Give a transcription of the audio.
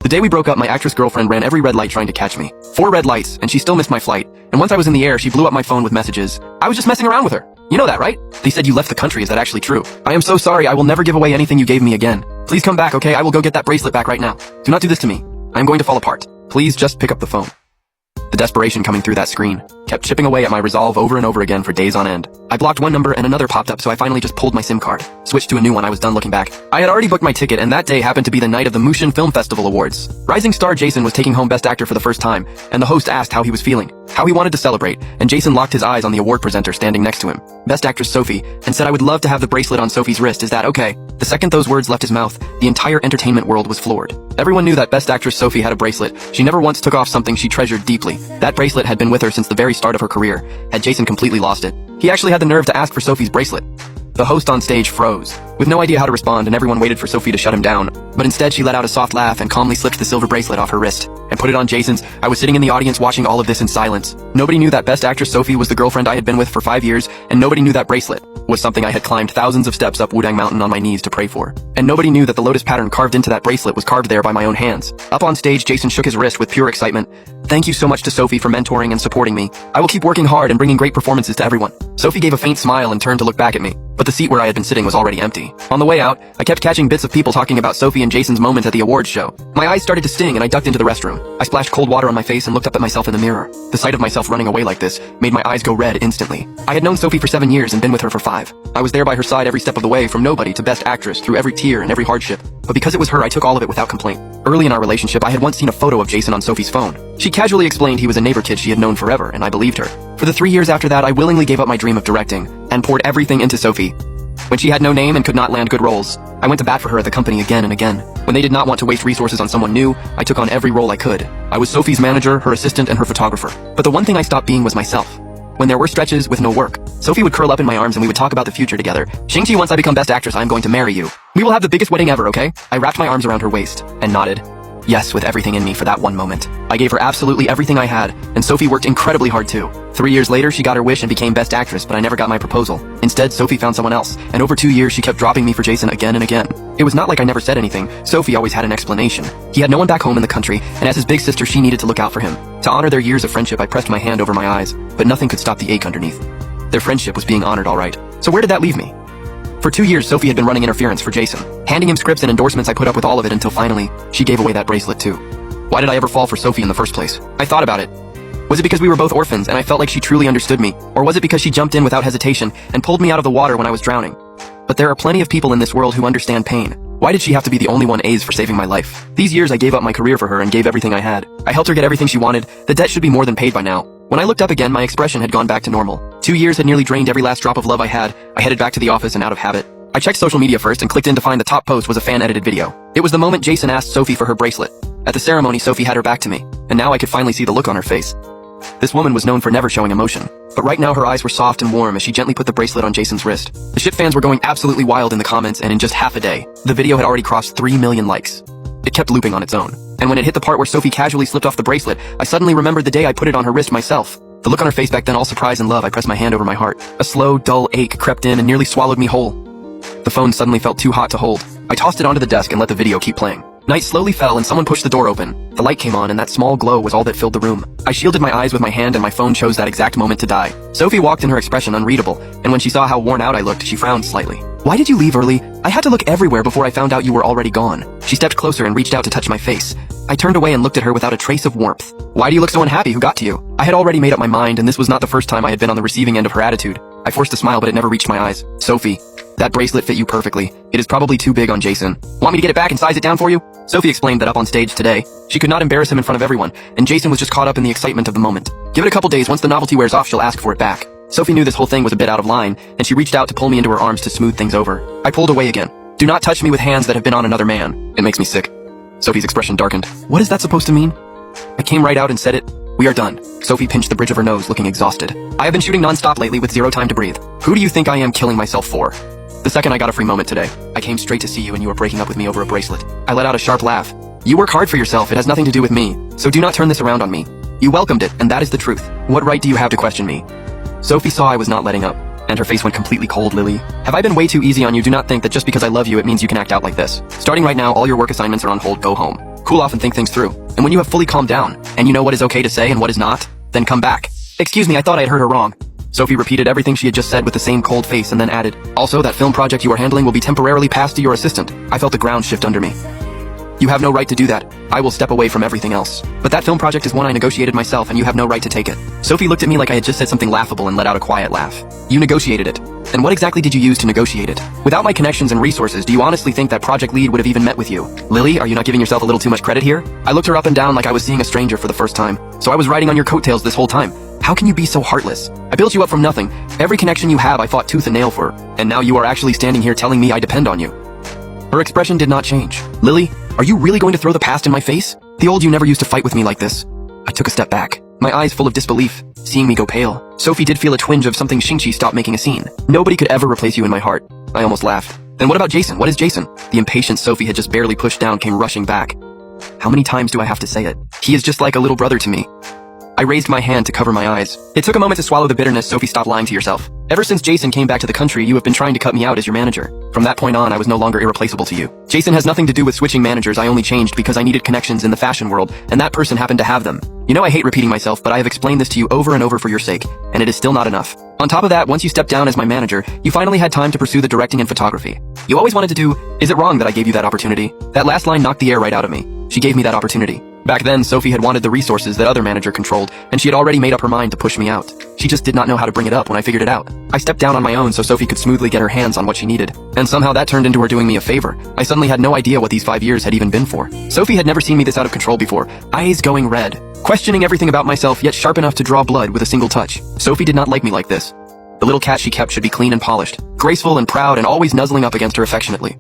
The day we broke up, my actress girlfriend ran every red light trying to catch me. 4 red lights, and she still missed my flight. And once I was in the air, she blew up my phone with messages. I was just messing around with her. You know that, right? They said you left the country. Is that actually true? I am so sorry. I will never give away anything you gave me again. Please come back, okay? I will go get that bracelet back right now. Do not do this to me. I am going to fall apart. Please just pick up the phone. The desperation coming through that screen kept chipping away at my resolve over and over again for days on end. I blocked one number and another popped up, so I finally just pulled my SIM card, switched to a new one. I was done looking back. I had already booked my ticket, and that day happened to be the night of the Mushin Film Festival Awards. Rising star Jason was taking home Best Actor for the first time, and the host asked how he was feeling, how he wanted to celebrate, and Jason locked his eyes on the award presenter standing next to him, Best Actress Sophie, and said, "I would love to have the bracelet on Sophie's wrist. Is that okay?" The second those words left his mouth, the entire entertainment world was floored. Everyone knew that Best Actress Sophie had a bracelet. She never once took off something she treasured deeply. That bracelet had been with her since the very start of her career. Had Jason completely lost it? He actually had the nerve to ask for Sophie's bracelet. The host on stage froze, with no idea how to respond, and everyone waited for Sophie to shut him down. But instead, she let out a soft laugh and calmly slipped the silver bracelet off her wrist and put it on Jason's. I was sitting in the audience watching all of this in silence. Nobody knew that Best Actress Sophie was the girlfriend I had been with for 5 years, and nobody knew that bracelet was something I had climbed thousands of steps up Wudang Mountain on my knees to pray for. And nobody knew that the lotus pattern carved into that bracelet was carved there by my own hands. Up on stage, Jason shook his wrist with pure excitement. "Thank you so much to Sophie for mentoring and supporting me. I will keep working hard and bringing great performances to everyone." Sophie gave a faint smile and turned to look back at me, but the seat where I had been sitting was already empty. On the way out, I kept catching bits of people talking about Sophie and Jason's moment at the awards show. My eyes started to sting and I ducked into the restroom. I splashed cold water on my face and looked up at myself in the mirror. The sight of myself running away like this made my eyes go red instantly. I had known Sophie for 7 years and been with her for 5. I was there by her side every step of the way, from nobody to Best Actress, through every tear and every hardship. But because it was her, I took all of it without complaint. Early in our relationship, I had once seen a photo of Jason on Sophie's phone. She casually explained he was a neighbor kid she had known forever, and I believed her. For the 3 years after that, I willingly gave up my dream of directing and poured everything into Sophie. When she had no name and could not land good roles, I went to bat for her at the company again and again. When they did not want to waste resources on someone new, I took on every role I could. I was Sophie's manager, her assistant, and her photographer. But the one thing I stopped being was myself. When there were stretches with no work, Sophie would curl up in my arms and we would talk about the future together. "Shang-Chi, once I become Best Actress, I'm going to marry you. We will have the biggest wedding ever, okay?" I wrapped my arms around her waist and nodded yes with everything in me for that one moment. I gave her absolutely everything I had, and Sophie worked incredibly hard too. 3 years later, she got her wish and became Best Actress, but I never got my proposal. Instead, Sophie found someone else, and over 2 years, she kept dropping me for Jason again and again. It was not like I never said anything. Sophie always had an explanation. He had no one back home in the country, and as his big sister, she needed to look out for him. To honor their years of friendship, I pressed my hand over my eyes, but nothing could stop the ache underneath. Their friendship was being honored all right. So where did that leave me? For 2 years, Sophie had been running interference for Jason, handing him scripts and endorsements. I put up with all of it until finally, she gave away that bracelet too. Why did I ever fall for Sophie in the first place? I thought about it. Was it because we were both orphans and I felt like she truly understood me? Or was it because she jumped in without hesitation and pulled me out of the water when I was drowning? But there are plenty of people in this world who understand pain. Why did she have to be the only one for saving my life? These years I gave up my career for her and gave everything I had. I helped her get everything she wanted. The debt should be more than paid by now. When I looked up again, my expression had gone back to normal. 2 years had nearly drained every last drop of love I had. I headed back to the office and out of habit. I checked social media first and clicked in to find the top post was a fan-edited video. It was the moment Jason asked Sophie for her bracelet. At the ceremony, Sophie had her back to me, and now I could finally see the look on her face. This woman was known for never showing emotion, but right now her eyes were soft and warm as she gently put the bracelet on Jason's wrist. The ship fans were going absolutely wild in the comments, and in just half a day, the video had already crossed 3 million likes. It kept looping on its own, and when it hit the part where Sophie casually slipped off the bracelet, I suddenly remembered the day I put it on her wrist myself. The look on her face back then, all surprise and love. I pressed my hand over my heart. A slow, dull ache crept in and nearly swallowed me whole. The phone suddenly felt too hot to hold. I tossed it onto the desk and let the video keep playing. Night slowly fell and someone pushed the door open. The light came on and that small glow was all that filled the room. I shielded my eyes with my hand and my phone chose that exact moment to die. Sophie walked in, her expression unreadable, and when she saw how worn out I looked, she frowned slightly. "Why did you leave early? I had to look everywhere before I found out you were already gone." She stepped closer and reached out to touch my face. I turned away and looked at her without a trace of warmth. "Why do you look so unhappy? Who got to you?" I had already made up my mind, and this was not the first time I had been on the receiving end of her attitude. I forced a smile, but it never reached my eyes. "Sophie, that bracelet fit you perfectly. It is probably too big on Jason. Want me to get it back and size it down for you?" Sophie explained that up on stage today, she could not embarrass him in front of everyone, and Jason was just caught up in the excitement of the moment. Give it a couple days, once the novelty wears off, she'll ask for it back. Sophie knew this whole thing was a bit out of line, and she reached out to pull me into her arms to smooth things over. I pulled away again. "Do not touch me with hands that have been on another man. It makes me sick." Sophie's expression darkened. "What is that supposed to mean?" I came right out and said it. "We are done." Sophie pinched the bridge of her nose, looking exhausted. "I have been shooting non-stop lately with zero time to breathe. Who do you think I am killing myself for?" The second I got a free moment today, I came straight to see you and you were breaking up with me over a bracelet. I let out a sharp laugh. "You work hard for yourself, it has nothing to do with me. So do not turn this around on me. You welcomed it, and that is the truth. What right do you have to question me?" Sophie saw I was not letting up, and her face went completely cold. "Lily, have I been way too easy on you? Do not think that just because I love you it means you can act out like this. Starting right now, all your work assignments are on hold. Go home." Cool off and think things through. And when you have fully calmed down, and you know what is okay to say and what is not, then come back. Excuse me, I thought I had heard her wrong. Sophie repeated everything she had just said with the same cold face and then added, also, that film project you are handling will be temporarily passed to your assistant. I felt the ground shift under me. You have no right to do that. I will step away from everything else. But that film project is one I negotiated myself and you have no right to take it. Sophie looked at me like I had just said something laughable and let out a quiet laugh. You negotiated it. And what exactly did you use to negotiate it? Without my connections and resources, do you honestly think that project lead would have even met with you? Lily, are you not giving yourself a little too much credit here? I looked her up and down like I was seeing a stranger for the first time. So I was riding on your coattails this whole time. How can you be so heartless? I built you up from nothing. Every connection you have I fought tooth and nail for. And now you are actually standing here telling me I depend on you. Her expression did not change. Lily, are you really going to throw the past in my face? The old you never used to fight with me like this. I took a step back, my eyes full of disbelief, seeing me go pale. Sophie did feel a twinge of something. Xingqi, stop making a scene. Nobody could ever replace you in my heart. I almost laughed. Then what about Jason? What is Jason? The impatience Sophie had just barely pushed down came rushing back. How many times do I have to say it? He is just like a little brother to me. I raised my hand to cover my eyes. It took a moment to swallow the bitterness. Sophie, stop lying to yourself. Ever since Jason came back to the country, you have been trying to cut me out as your manager. From that point on, I was no longer irreplaceable to you. Jason has nothing to do with switching managers. I only changed because I needed connections in the fashion world, and that person happened to have them. You know I hate repeating myself, but I have explained this to you over and over for your sake, and it is still not enough. On top of that, once you stepped down as my manager, you finally had time to pursue the directing and photography. You always wanted to do. Is it wrong that I gave you that opportunity? That last line knocked the air right out of me. She gave me that opportunity. Back then, Sophie had wanted the resources that other manager controlled, and she had already made up her mind to push me out. She just did not know how to bring it up when I figured it out. I stepped down on my own so Sophie could smoothly get her hands on what she needed. And somehow that turned into her doing me a favor. I suddenly had no idea what these 5 years had even been for. Sophie had never seen me this out of control before, eyes going red, questioning everything about myself, yet sharp enough to draw blood with a single touch. Sophie did not like me like this. The little cat she kept should be clean and polished, graceful and proud, and always nuzzling up against her affectionately.